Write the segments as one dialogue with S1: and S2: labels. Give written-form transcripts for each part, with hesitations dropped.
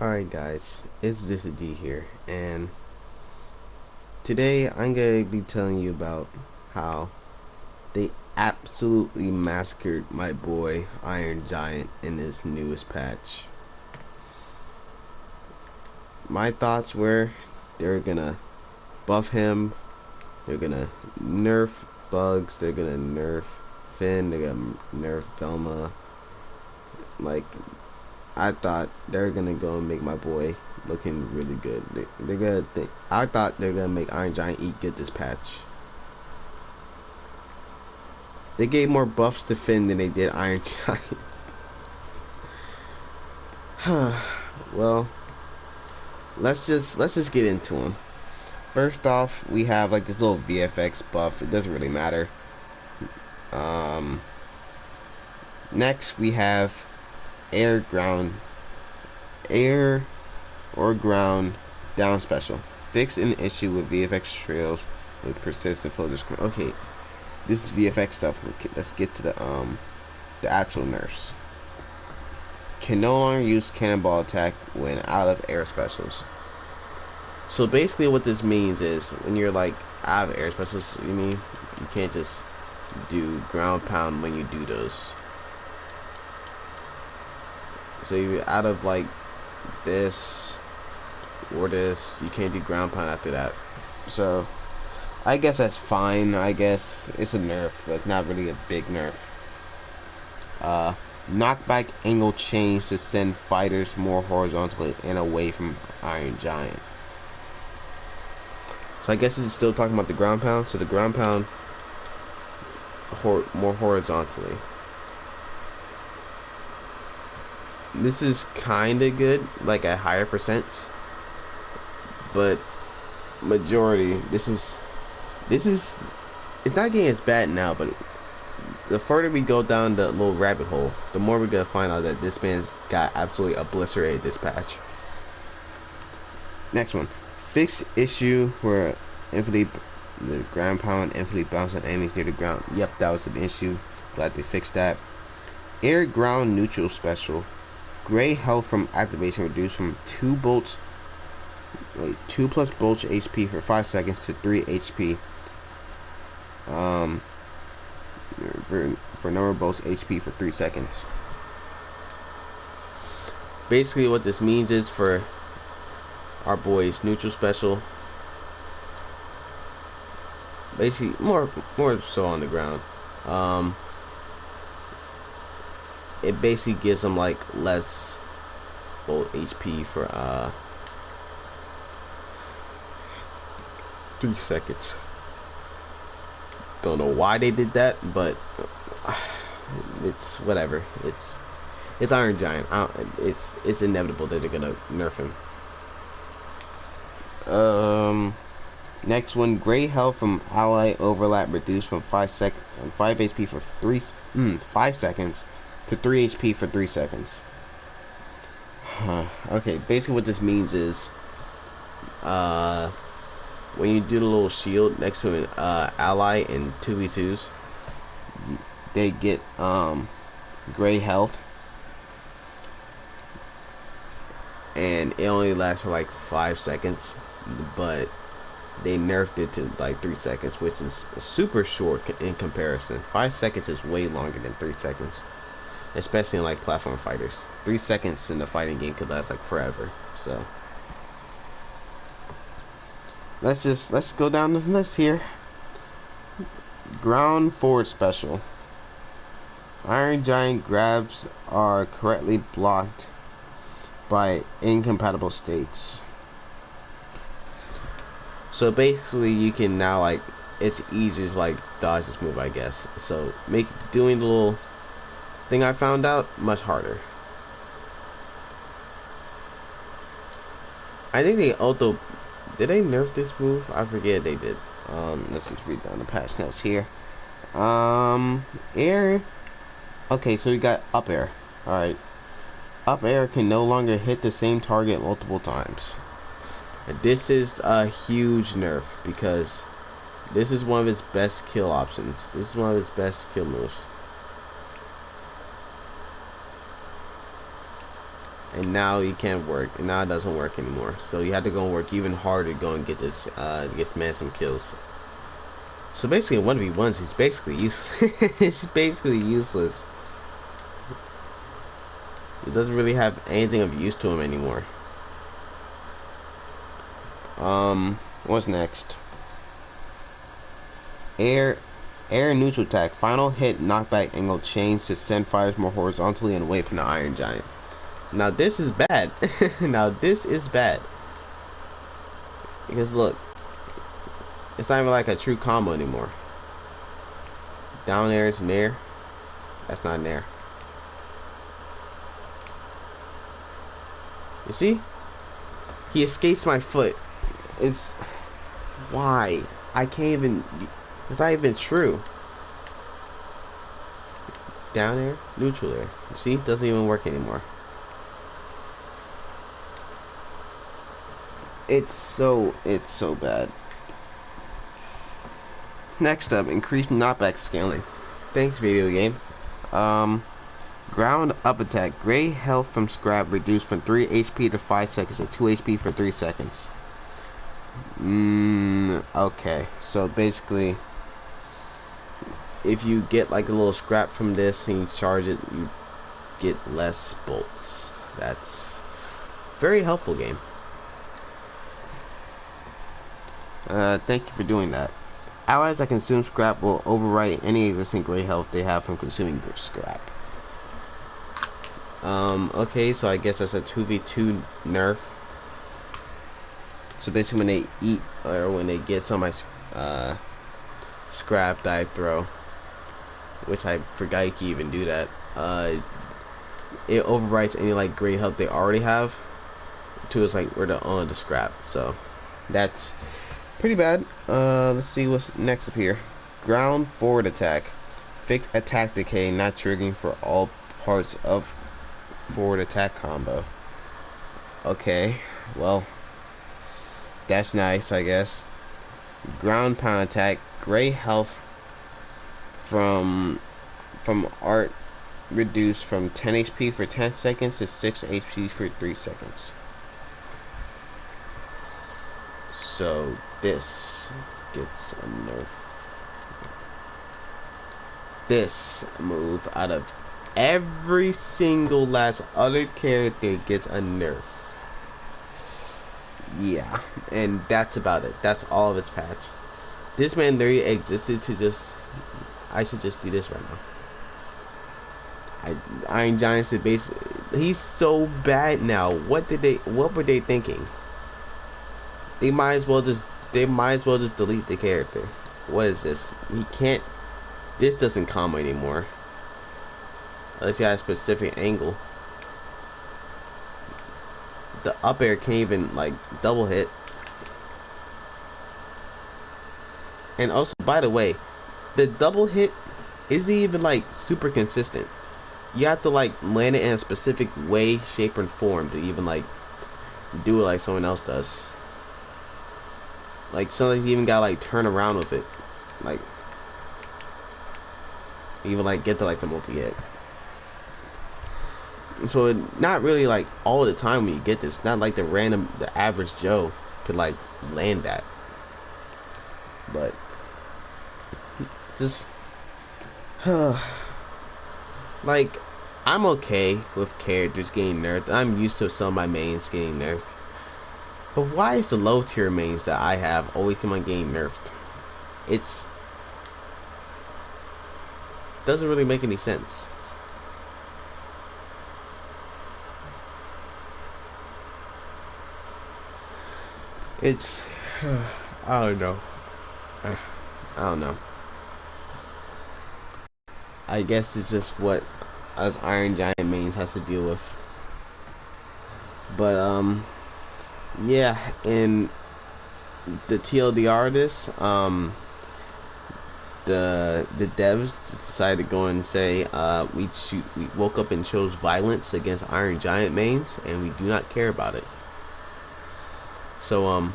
S1: Alright guys, it's this D here, and today I'm going to be telling you about how they absolutely massacred my boy Iron Giant in this newest patch. My thoughts were they're gonna buff him, they're gonna nerf Bugs, they're gonna nerf Finn, they're gonna nerf Velma. Like, I thought they're gonna go and make my boy looking really good. They're gonna. I thought they're gonna make Iron Giant eat good this patch. They gave more buffs to Finn than they did Iron Giant. Well, let's just get into them. First off, we have like this little VFX buff. It doesn't really matter. Next we have air or ground down special. Fix an issue with VFX trails with persistent flow screen. Okay, this is VFX stuff. Let's get to the actual nerfs. Can no longer use cannonball attack when out of air specials. So basically what this means is when you're like out of air specials, you can't just do ground pound when you do those. So you're out of like this or this, you can't do ground pound after that. So I guess that's fine. I guess it's a nerf, but it's not really a big nerf. Knockback angle change to send fighters more horizontally and away from Iron Giant. So I guess this is still talking about the ground pound. So the ground pound more horizontally. This is kinda good, like a higher percent, but majority this is it's not getting as bad now, but the further we go down the little rabbit hole, the more we're gonna find out that this man's got absolutely obliterated this patch. Next one, fix issue where the ground pound infinitely bounce on enemies near the ground. Yep, that was an issue. Glad they fixed that. Air ground neutral special. Gray health from activation reduced from 2 plus bolts HP for 5 seconds to 3 HP. For number of bolts HP for 3 seconds. Basically, what this means is for our boys neutral special. Basically, more so on the ground. It basically gives them like less bolt HP for 3 seconds. Don't know why they did that, but it's whatever. It's Iron Giant. It's inevitable that they're gonna nerf him. Next one, gray health from ally overlap reduced from 5 HP for 5 seconds to 3 HP for 3 seconds. Okay, basically what this means is when you do the little shield next to an ally in 2v2s, they get gray health, and it only lasts for like 5 seconds, but they nerfed it to like 3 seconds, which is super short in comparison. 5 seconds is way longer than 3 seconds, especially in like platform fighters. 3 seconds in the fighting game could last like forever. So let's go down the list here. Ground forward special. Iron Giant grabs are correctly blocked by incompatible states. So basically you can now, like, it's easier to like dodge this move, I guess. So make doing the little thing I found out much harder. I think they also did they nerf this move? I forget they did. Let's just read down the patch notes here. Air. Okay, so we got up air. Alright. Up air can no longer hit the same target multiple times. And this is a huge nerf because this is one of his best kill options. This is one of his best kill moves. and now you can't work, and now it doesn't work anymore. So you have to go and work even harder to go and get this get man some kills. So basically in 1v1s he's basically useless. He's basically useless. He doesn't really have anything of use to him anymore. What's next? Air neutral attack. Final hit knockback angle change to send fighters more horizontally and away from the Iron Giant. Now this is bad. Now this is bad. Because look, it's not even like a true combo anymore. Down air is nair. That's not nair. You see? He escapes my foot. It's why I can't even. It's not even true. Down air, neutral air. You see, it doesn't even work anymore. It's so bad. Next up, increased knockback scaling. Thanks, video game. Ground up attack. Gray health from scrap reduced from 3 HP to 5 seconds and 2 HP for 3 seconds. Okay, so basically, if you get like a little scrap from this and you charge it, you get less bolts. That's very helpful game. Thank you for doing that. Allies that consume scrap will overwrite any existing gray health they have from consuming scrap. Okay, so I guess that's a 2v2 nerf. So basically when they eat, or when they get some of my scrap that I throw, which I forgot you can even do that, it overwrites any like gray health they already have to its like where the scrap. So that's pretty bad. Let's see what's next up here. Ground forward attack. Fixed attack decay, not triggering for all parts of forward attack combo. Okay, well, that's nice, I guess. Ground pound attack. Gray health from art reduced from 10 HP for 10 seconds to 6 HP for 3 seconds. So this gets a nerf. This move out of every single last other character gets a nerf. Yeah, and that's about it. That's all of his patch. This man literally existed to just. I should just do this right now. Iron Giant's base. He's so bad now. What were they thinking? They might as well just delete the character. What is this? He can't. This doesn't combo anymore. Unless you have a specific angle. The up air can't even like double hit. And also, by the way, the double hit isn't even like super consistent. You have to like land it in a specific way, shape, and form to even like do it like someone else does. Like sometimes you even gotta like turn around with it, like even like get to like the multi-hit. So not really like all the time when you get this. Not like the average Joe could like land that. But just like I'm okay with characters getting nerfed. I'm used to some of my mains getting nerfed. But why is the low tier mains that I have always come on getting nerfed? It's doesn't really make any sense. It's I don't know. I don't know. I guess it's just what us Iron Giant mains has to deal with. But yeah, in the TLDR this, the devs decided to go and say we woke up and chose violence against Iron Giant mains, and we do not care about it. So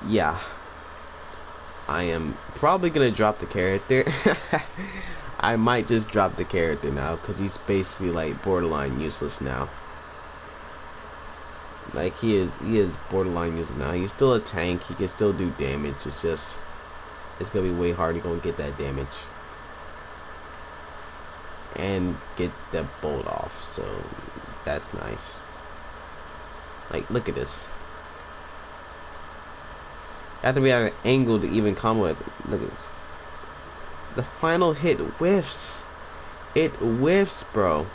S1: yeah, I am probably gonna drop the character. I might just drop the character now because he's basically like borderline useless now. Like he is borderline user now. He's still a tank. He can still do damage. It's just it's gonna be way harder to go and get that damage and get the bolt off. So that's nice. Like look at this. I have to be at an angle to even combo it. Look at this. The final hit whiffs. It whiffs, bro.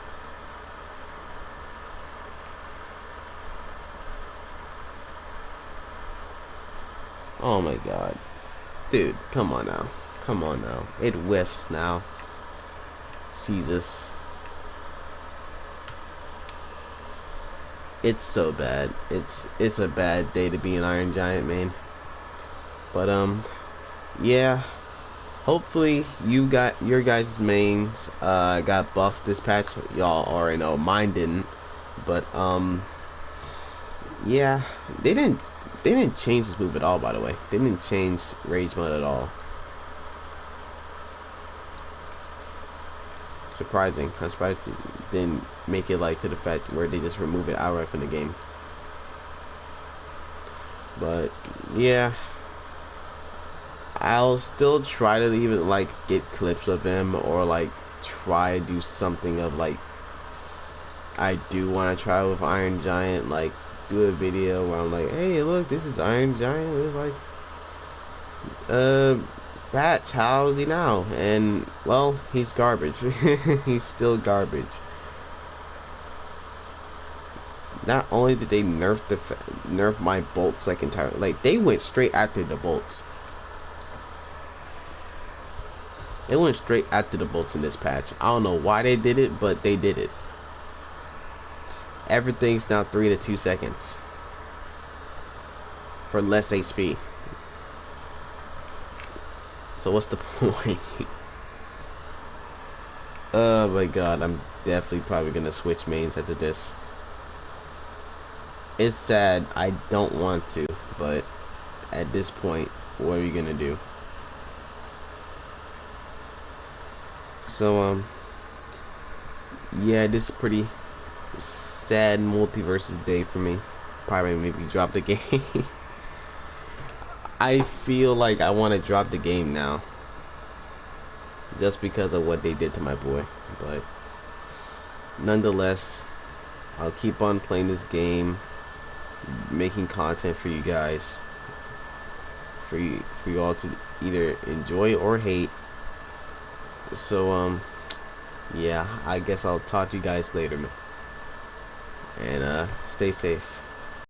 S1: Oh my god. Dude, come on now. Come on now. It whiffs now. Jesus. It's so bad. It's a bad day to be an Iron Giant, man. But yeah. Hopefully you got your guys' mains got buffed this patch. Y'all already know mine didn't. But yeah, they didn't change this move at all, by the way. They didn't change rage mode at all. Surprising. I'm surprised they didn't make it like to the fact where they just remove it outright from the game. But yeah, I'll still try to even like get clips of him or like try to do something of like I do want to try with Iron Giant, like do a video where I'm like, hey look, this is Iron Giant. It's like Batch, how's he now? And well, he's garbage. He's still garbage. Not only did they nerf my bolts like entirely, like they went straight after the bolts. They went straight after the bolts in this patch. I don't know why they did it, but they did it. Everything's now 3 to 2 seconds for less HP. So what's the point? Oh my god, I'm definitely probably gonna switch mains after this. It's sad, I don't want to, but at this point, what are we gonna do? So yeah, this is pretty sad multiverses day for me. Probably maybe drop the game. I feel like I want to drop the game now just because of what they did to my boy, but nonetheless I'll keep on playing this game, making content for you guys, for you all to either enjoy or hate. So yeah, I guess I'll talk to you guys later, man, and stay safe.